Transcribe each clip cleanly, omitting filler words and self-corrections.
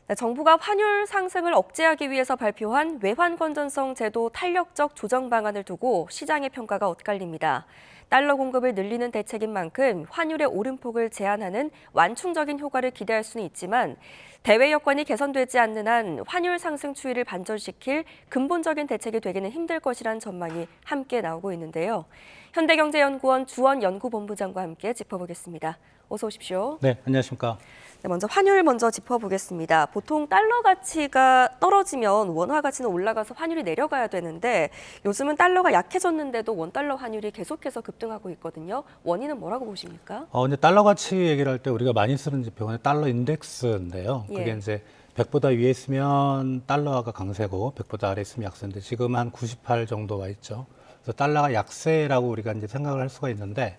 네, 정부가 환율 상승을 억제하기 위해서 발표한 외환 건전성 제도 탄력적 조정 방안을 두고 시장의 평가가 엇갈립니다. 달러 공급을 늘리는 대책인 만큼 환율의 오름폭을 제한하는 완충적인 효과를 기대할 수는 있지만 대외 여건이 개선되지 않는 한 환율 상승 추이를 반전시킬 근본적인 대책이 되기는 힘들 것이란 전망이 함께 나오고 있는데요. 현대경제연구원 주원 연구본부장과 함께 짚어보겠습니다. 어서 오십시오. 네, 안녕하십니까. 네, 먼저 환율 먼저 짚어보겠습니다. 보통 달러 가치가 떨어지면 원화 가치는 올라가서 환율이 내려가야 되는데 요즘은 달러가 약해졌는데도 원달러 환율이 계속해서 급등하고 있거든요. 원인은 뭐라고 보십니까? 이제 달러 가치 얘기를 할 때 우리가 많이 쓰는 지표는 달러 인덱스인데요. 그게 예. 이제 100보다 위에 있으면 달러가 강세고 100보다 아래 있으면 약세인데 지금 한 98 정도 와 있죠. 그래서 달러가 약세라고 우리가 이제 생각을 할 수가 있는데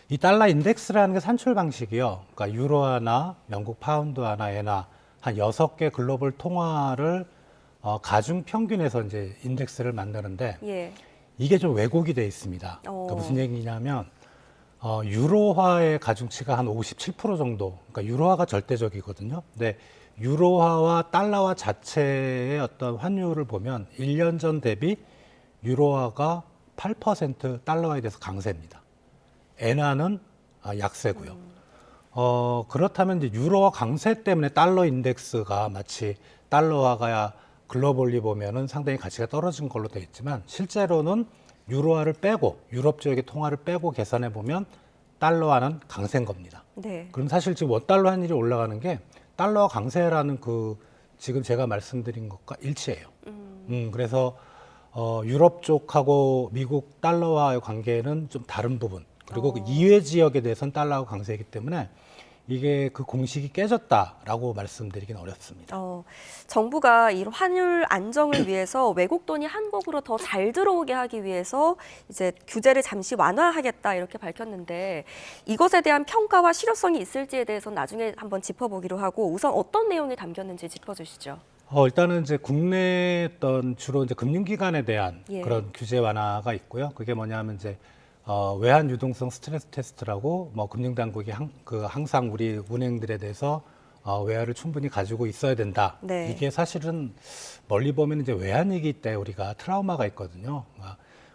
이 달러 인덱스라는 게 산출 방식이요. 그러니까 유로화나 영국 파운드화나 엔화 한 6개 글로벌 통화를 가중 평균해서 이제 인덱스를 만드는데 예. 이게 좀 왜곡이 돼 있습니다. 그러니까 무슨 얘기냐면 유로화의 가중치가 한 57% 정도. 그러니까 유로화가 절대적이거든요. 근데 유로화와 달러화 자체의 어떤 환율을 보면 1년 전 대비 유로화가 8% 달러화에 대해서 강세입니다. 엔화는 약세고요. 그렇다면 이제 유로화 강세 때문에 달러 인덱스가 마치 달러화가 글로벌리 보면은 상당히 가치가 떨어진 걸로 되어 있지만 실제로는 유로화를 빼고 유럽 지역의 통화를 빼고 계산해 보면 달러화는 강세인 겁니다. 네. 그럼 사실 지금 원달러 환율이 올라가는 게 달러화 강세라는 그 지금 제가 말씀드린 것과 일치해요. 그래서 유럽 쪽하고 미국 달러와의 관계는 좀 다른 부분. 그리고 그 이외 지역에 대해서는 달러가 강세이기 때문에 이게 그 공식이 깨졌다라고 말씀드리긴 어렵습니다. 정부가 이 환율 안정을 위해서 외국 돈이 한국으로 더 잘 들어오게 하기 위해서 이제 규제를 잠시 완화하겠다 이렇게 밝혔는데 이것에 대한 평가와 실효성이 있을지에 대해서는 나중에 한번 짚어보기로 하고 우선 어떤 내용이 담겼는지 짚어주시죠. 일단은 이제 국내 어떤 주로 이제 금융기관에 대한 예. 그런 규제 완화가 있고요. 그게 뭐냐면 이제 외환 유동성 스트레스 테스트라고 뭐 금융당국이 항상 우리 은행들에 대해서 외화를 충분히 가지고 있어야 된다. 네. 이게 사실은 멀리 보면 이제 외환위기 때 우리가 트라우마가 있거든요.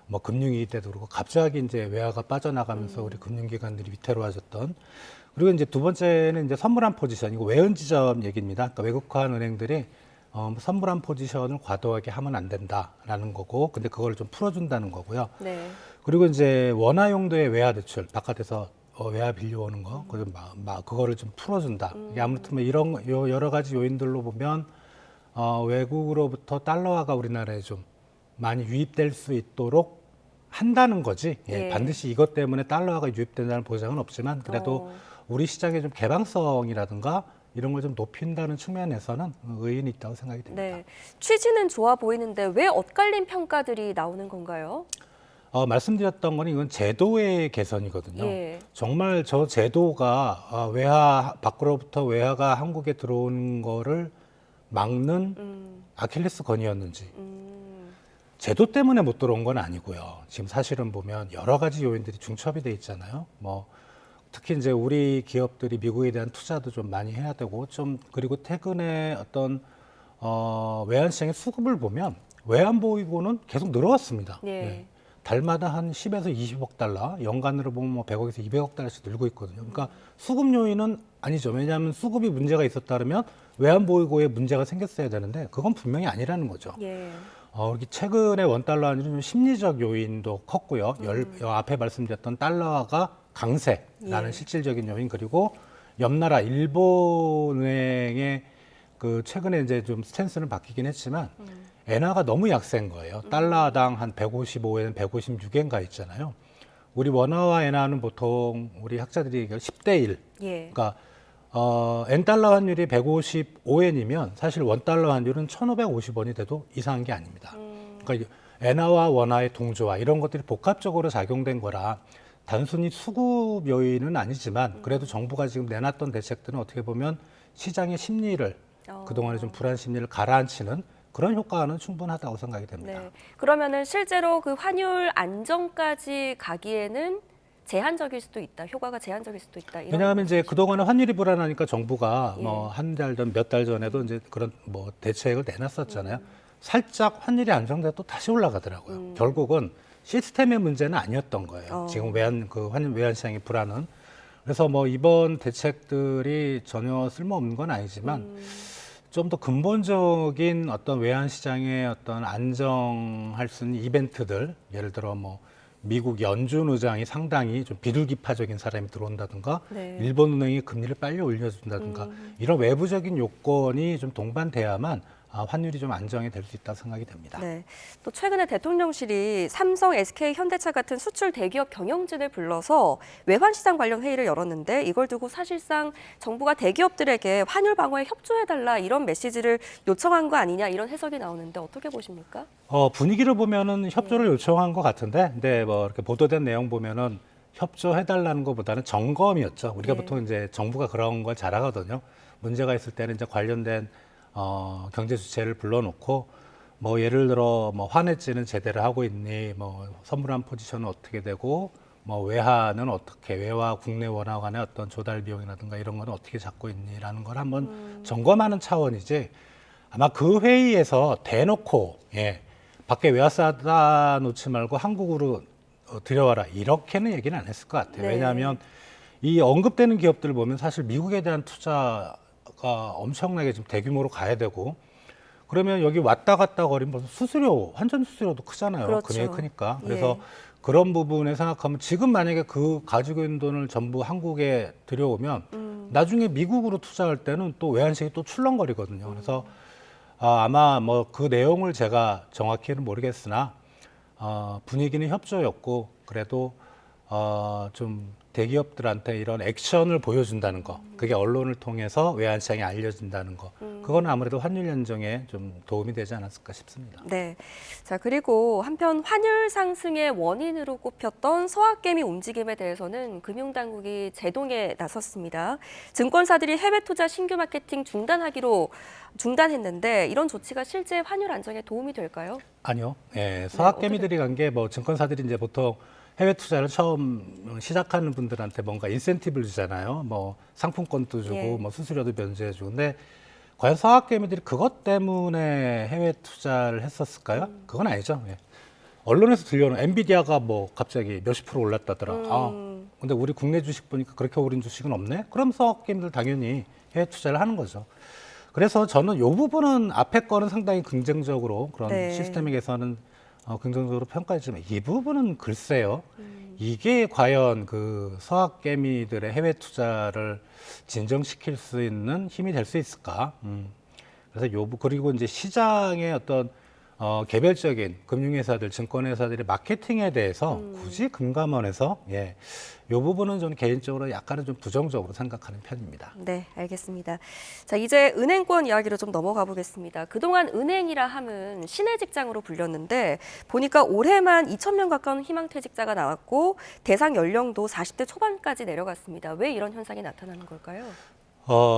뭐 금융위기 때도 그렇고 갑자기 이제 외화가 빠져나가면서 우리 금융기관들이 위태로워졌던. 그리고 이제 두 번째는 이제 선물한 포지션, 이거 외연 지점 얘기입니다. 그러니까 외국화한 은행들이 선물한 포지션을 과도하게 하면 안 된다라는 거고, 근데 그걸 좀 풀어준다는 거고요. 네. 그리고 이제 원화 용도의 외화 대출, 바깥에서 외화 빌려오는 거, 그거를 좀 풀어준다. 이게 아무튼 뭐 이런 여러 가지 요인들로 보면 외국으로부터 달러화가 우리나라에 좀 많이 유입될 수 있도록 한다는 거지. 예. 반드시 이것 때문에 달러화가 유입된다는 보장은 없지만 그래도 우리 시장의 좀 개방성이라든가 이런 걸 좀 높인다는 측면에서는 의의는 있다고 생각이 됩니다. 네. 취지는 좋아 보이는데 왜 엇갈린 평가들이 나오는 건가요? 말씀드렸던 거는 이건 제도의 개선이거든요. 예. 정말 저 제도가 외화 밖으로부터 외화가 한국에 들어오는 거를 막는 아킬레스 건이었는지 제도 때문에 못 들어온 건 아니고요. 지금 사실은 보면 여러 가지 요인들이 중첩이 돼 있잖아요. 뭐 특히 이제 우리 기업들이 미국에 대한 투자도 좀 많이 해야 되고 좀 그리고 최근에 어떤 외환 시장의 수급을 보면 외환 보유고는 계속 늘어왔습니다. 예. 네. 달마다 한 10에서 20억 달러, 연간으로 보면 뭐 100억에서 200억 달러씩 늘고 있거든요. 그러니까 수급 요인은 아니죠. 왜냐하면 수급이 문제가 있었다면 외환 보유고에 문제가 생겼어야 되는데 그건 분명히 아니라는 거죠. 예. 이렇게 최근에 원달러 환율은 좀 심리적 요인도 컸고요. 앞에 말씀드렸던 달러가 강세라는 예. 실질적인 요인 그리고 옆 나라 일본은행의 그 최근에 이제 좀 스탠스는 바뀌긴 했지만 엔화가 너무 약세인 거예요. 달러당 한 155엔, 156엔 가 있잖아요. 우리 원화와 엔화는 보통 우리 학자들이 얘기할 10대 1. 예. 그러니까 엔달러 환율이 155엔이면 사실 원달러 환율은 1,550원이 돼도 이상한 게 아닙니다. 그러니까 엔화와 원화의 동조화 이런 것들이 복합적으로 작용된 거라 단순히 수급 요인은 아니지만 그래도 정부가 지금 내놨던 대책들은 어떻게 보면 시장의 심리를 그동안의 좀 불안 심리를 가라앉히는 그런 효과는 충분하다고 생각이 됩니다. 네. 그러면은 실제로 그 환율 안정까지 가기에는 제한적일 수도 있다, 효과가 제한적일 수도 있다. 이런 왜냐하면 이제 말씀이시죠? 그동안에 환율이 불안하니까 정부가 예. 뭐 한 달 전, 몇 달 전에도 이제 그런 뭐 대책을 내놨었잖아요. 살짝 환율이 안정돼 또 다시 올라가더라고요. 결국은 시스템의 문제는 아니었던 거예요. 지금 환율 외환 시장의 불안은. 그래서 뭐 이번 대책들이 전혀 쓸모없는 건 아니지만 좀 더 근본적인 어떤 외환 시장의 어떤 안정할 수 있는 이벤트들, 예를 들어 뭐 미국 연준 의장이 상당히 좀 비둘기파적인 사람이 들어온다든가, 네. 일본 은행이 금리를 빨리 올려준다든가, 이런 외부적인 요건이 좀 동반돼야만 환율이 좀 안정이 될 수 있다 생각이 됩니다. 네. 또 최근에 대통령실이 삼성, SK, 현대차 같은 수출 대기업 경영진을 불러서 외환시장 관련 회의를 열었는데 이걸 두고 사실상 정부가 대기업들에게 환율 방어에 협조해달라 이런 메시지를 요청한 거 아니냐 이런 해석이 나오는데 어떻게 보십니까? 분위기를 보면은 협조를 요청한 것 같은데, 근데 뭐 이렇게 보도된 내용 보면은 협조해달라는 것보다는 점검이었죠. 우리가 네. 보통 이제 정부가 그런 걸 잘하거든요. 문제가 있을 때는 이제 관련된 경제 주체를 불러놓고 뭐 예를 들어 뭐 환해지는 제대로 하고 있니, 뭐 선물한 포지션은 어떻게 되고, 뭐 외화는 어떻게, 외화 국내 원화 간의 어떤 조달 비용이라든가 이런 거는 어떻게 잡고 있니라는 걸 한번 점검하는 차원이지. 아마 그 회의에서 대놓고 밖에 외화 싸다 놓지 말고 한국으로 들여와라 이렇게는 얘기는 안 했을 것 같아요. 네. 왜냐하면 이 언급되는 기업들을 보면 사실 미국에 대한 투자가 엄청나게 지금 대규모로 가야 되고, 그러면 여기 왔다 갔다 거리면 수수료, 환전 수수료도 크잖아요. 그렇죠. 금액이 크니까. 그래서 예. 그런 부분에 생각하면 지금 만약에 그 가지고 있는 돈을 전부 한국에 들여오면 나중에 미국으로 투자할 때는 또 외환시장이 또 출렁거리거든요. 그래서 아마 뭐 그 내용을 제가 정확히는 모르겠으나 분위기는 협조였고, 그래도 좀 대기업들한테 이런 액션을 보여준다는 거, 그게 언론을 통해서 외환시장에 알려진다는 거, 그건 아무래도 환율 안정에 좀 도움이 되지 않았을까 싶습니다. 네. 자, 그리고 한편 환율 상승의 원인으로 꼽혔던 서학개미 움직임에 대해서는 금융당국이 제동에 나섰습니다. 증권사들이 해외 투자 신규 마케팅 중단했는데 이런 조치가 실제 환율 안정에 도움이 될까요? 아니요. 서학개미들이 간 게 뭐 증권사들이 이제 보통 해외 투자를 처음 시작하는 분들한테 뭔가 인센티브를 주잖아요. 뭐 상품권도 주고, 예. 뭐 수수료도 면제해주고. 근데 과연 서학개미들이 그것 때문에 해외 투자를 했었을까요? 그건 아니죠. 언론에서 들려오는 엔비디아가 뭐 갑자기 몇십 프로 올랐다더라. 근데 우리 국내 주식 보니까 그렇게 오른 주식은 없네? 그럼 서학개미들 당연히 해외 투자를 하는 거죠. 그래서 저는 이 부분은 앞에 거는 상당히 긍정적으로 그런 네. 시스템에 개선은 긍정적으로 평가했지만 이 부분은 글쎄요. 이게 과연 그 서학개미들의 해외 투자를 진정시킬 수 있는 힘이 될 수 있을까? 그래서 그리고 이제 시장의 어떤 개별적인 금융회사들, 증권회사들의 마케팅에 대해서 굳이 금감원에서 이 부분은 저는 개인적으로 약간은 좀 부정적으로 생각하는 편입니다. 네, 알겠습니다. 자, 이제 은행권 이야기로 좀 넘어가 보겠습니다. 그동안 은행이라 함은 신의 직장으로 불렸는데 보니까 올해만 2,000명 가까운 희망퇴직자가 나왔고 대상 연령도 40대 초반까지 내려갔습니다. 왜 이런 현상이 나타나는 걸까요?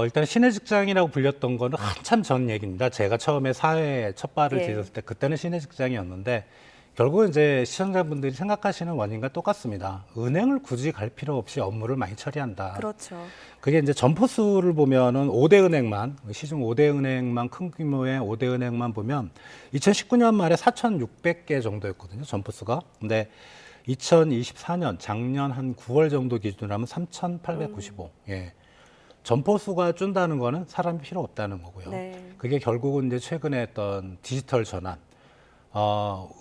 일단 신의 직장이라고 불렸던 거는 한참 전 얘기입니다. 제가 처음에 사회에 첫 발을 예. 디뎠을 때 그때는 신의 직장이었는데 결국은 이제 시청자분들이 생각하시는 원인과 똑같습니다. 은행을 굳이 갈 필요 없이 업무를 많이 처리한다. 그렇죠. 그게 이제 점포수를 보면은 5대 은행만, 시중 5대 은행만, 큰 규모의 5대 은행만 보면 2019년 말에 4,600개 정도였거든요, 점포수가. 근데 2024년 작년 한 9월 정도 기준으로 하면 3,895. 점포수가 준다는 거는 사람이 필요 없다는 거고요. 네. 그게 결국은 이제 최근에 했던 디지털 전환.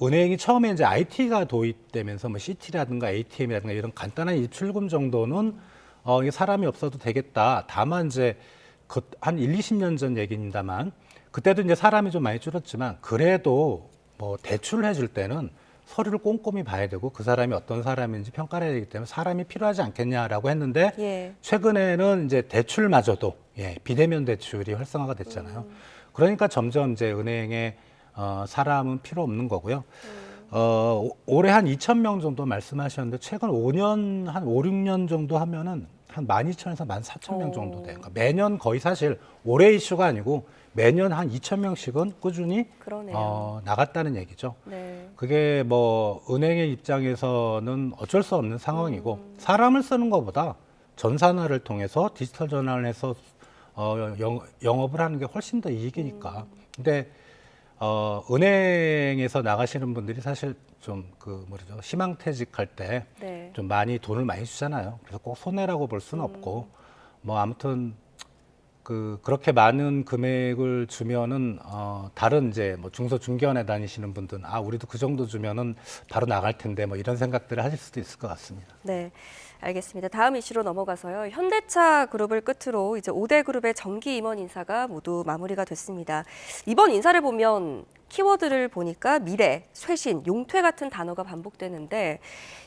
은행이 처음에 이제 IT가 도입되면서 뭐 CT라든가 ATM이라든가 이런 간단한 입출금 정도는 이게 사람이 없어도 되겠다. 다만 이제 한 1, 20년 전 얘기입니다만 그때도 이제 사람이 좀 많이 줄었지만 그래도 뭐 대출을 해줄 때는 서류를 꼼꼼히 봐야 되고 그 사람이 어떤 사람인지 평가를 해야 되기 때문에 사람이 필요하지 않겠냐라고 했는데 예. 최근에는 이제 대출마저도 비대면 대출이 활성화가 됐잖아요. 그러니까 점점 이제 은행에 사람은 필요 없는 거고요. 올해 한 2,000명 정도 말씀하셨는데 최근 5년, 한 5, 6년 정도 하면은 한 12,000에서 14,000명 정도 돼요. 그러니까 매년 거의 사실 올해 이슈가 아니고 매년 한 2,000명씩은 꾸준히 그러네요. 나갔다는 얘기죠. 네. 그게 뭐 은행의 입장에서는 어쩔 수 없는 상황이고 사람을 쓰는 것보다 전산화를 통해서 디지털 전환을 해서 영업을 하는 게 훨씬 더 이익이니까. 근데 은행에서 나가시는 분들이 사실 좀 그 뭐죠 희망퇴직할 때 좀 네. 많이 돈을 많이 주잖아요. 그래서 꼭 손해라고 볼 수는 없고 뭐 아무튼 그렇게 많은 금액을 주면은 다른 이제 뭐 중소 중견에 다니시는 분들은 아 우리도 그 정도 주면은 바로 나갈 텐데 뭐 이런 생각들을 하실 수도 있을 것 같습니다. 네, 알겠습니다. 다음 이슈로 넘어가서요. 현대차 그룹을 끝으로 이제 5대 그룹의 정기 임원 인사가 모두 마무리가 됐습니다. 이번 인사를 보면 키워드를 보니까 미래, 쇄신, 용퇴 같은 단어가 반복되는데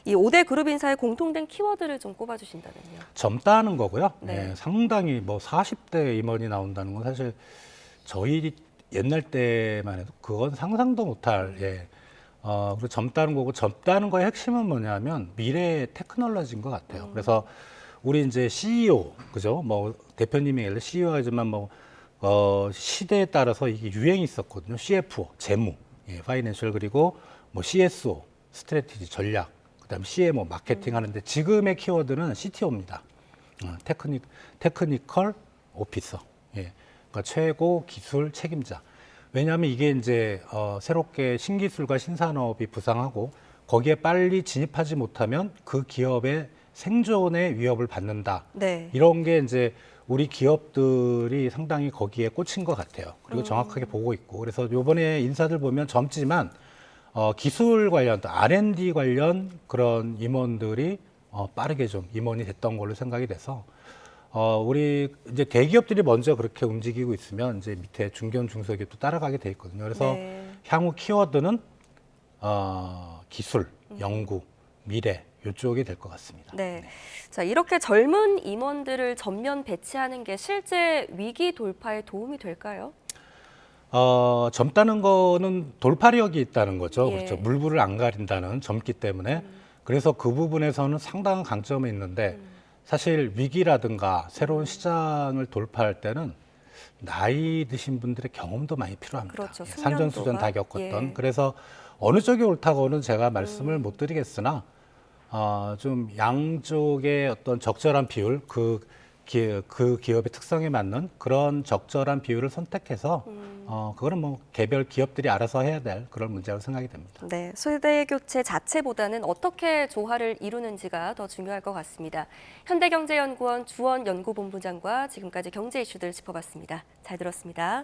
이 5대 그룹 인사의 공통된 키워드를 좀 꼽아주신다면요. 젊다는 거고요. 네. 네, 상당히 뭐 40대 임원이 나온다는 건 사실 저희 옛날 때만 해도 그건 상상도 못할 그리고 젊다는 거고 젊다는 거의 핵심은 뭐냐면 미래의 테크놀로지인 것 같아요. 그래서 우리 이제 CEO 그죠? 뭐 대표님이 원래 CEO이지만 뭐 시대에 따라서 이게 유행이 있었거든요. CFO 재무, 파이낸셜 그리고 뭐 CSO 스트래티지 전략, 그다음에 CMO 마케팅 하는데 지금의 키워드는 CTO입니다. 테크니컬 오피서. 예. 그러니까 최고 기술 책임자. 왜냐하면 이게 이제 새롭게 신기술과 신산업이 부상하고 거기에 빨리 진입하지 못하면 그 기업의 생존의 위협을 받는다. 네. 이런 게 이제 우리 기업들이 상당히 거기에 꽂힌 것 같아요. 그리고 정확하게 보고 있고. 그래서 요번에 인사들 보면 젊지만 기술 관련, 또 R&D 관련 그런 임원들이 빠르게 좀 임원이 됐던 걸로 생각이 돼서 우리 이제 대기업들이 먼저 그렇게 움직이고 있으면 이제 밑에 중견 중소기업도 따라가게 돼 있거든요. 그래서 네. 향후 키워드는 기술, 연구, 미래 이쪽이 될 것 같습니다. 네. 자, 이렇게 젊은 임원들을 전면 배치하는 게 실제 위기 돌파에 도움이 될까요? 젊다는 거는 돌파력이 있다는 거죠. 예. 그렇죠. 물불을 안 가린다는 젊기 때문에. 그래서 그 부분에서는 상당한 강점이 있는데 사실 위기라든가 새로운 시장을 돌파할 때는 나이 드신 분들의 경험도 많이 필요합니다. 그렇죠. 산전수전 다 숙련도가. 겪었던. 예. 그래서 어느 쪽이 옳다고는 제가 말씀을 못 드리겠으나 좀 양쪽의 어떤 적절한 비율, 그 기업의 특성에 맞는 그런 적절한 비율을 선택해서 그거는 뭐 개별 기업들이 알아서 해야 될 그런 문제라고 생각이 됩니다. 네, 세대 교체 자체보다는 어떻게 조화를 이루는지가 더 중요할 것 같습니다. 현대경제연구원 주원 연구본부장과 지금까지 경제 이슈들 짚어봤습니다. 잘 들었습니다.